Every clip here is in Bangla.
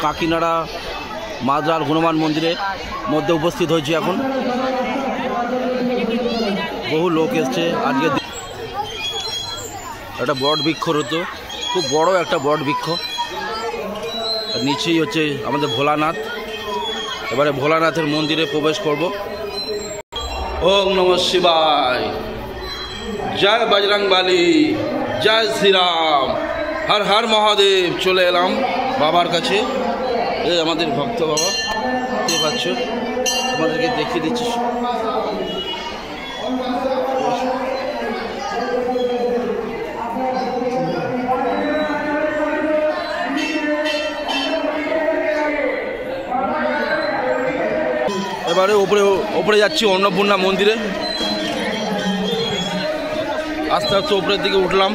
কাকিনাড়া মাদ্রাল হনুমান মন্দিরের মধ্যে উপস্থিত হয়েছি। এখন বহু লোক এসছে। আজকে একটা বট বৃক্ষ রতো, খুব বড় একটা বট বৃক্ষ। নিচেই হচ্ছে আমাদের ভোলানাথ। এবারে ভোলানাথের মন্দিরে প্রবেশ করব। ওম নমঃ শিবায়, জয় বজরংবলী, জয় শ্রীরাম, হর হর মহাদেব। চলে এলাম বাবার কাছে। এই আমাদের ভক্ত বাবা, দেখতে পাচ্ছ, আমাদেরকে দেখিয়ে দিচ্ছি। এবারে উপরে যাচ্ছি অন্নপূর্ণা মন্দিরে। আস্তে আস্তে উপরের দিকে উঠলাম।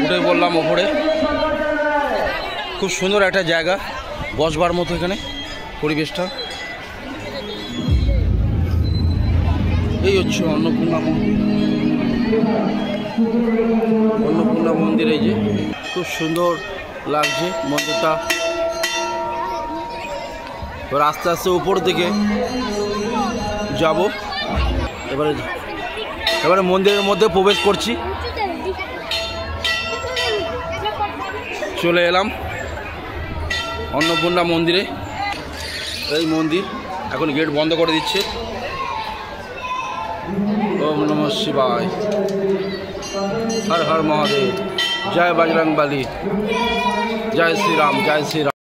উঠে বললাম ওপরে। খুব সুন্দর একটা জায়গা, বসবার মতো এখানে পরিবেশটা। এই হচ্ছে অন্নপূর্ণা মন্দির। অন্নপূর্ণা মন্দির এই যে, খুব সুন্দর লাগছে মন্দিরটা। এবার আস্তে আস্তে উপর দিকে যাব। এবারে মন্দিরের মধ্যে প্রবেশ করছি। চলে এলাম অন্নপূর্ণা মন্দিরে। এই মন্দির এখন গেট বন্ধ করে দিচ্ছে। ওম নমঃ শিবায়, হর হর মহাদেব, জয় বজরংবলী, জয় শ্রীরাম, জয় শ্রীরাম।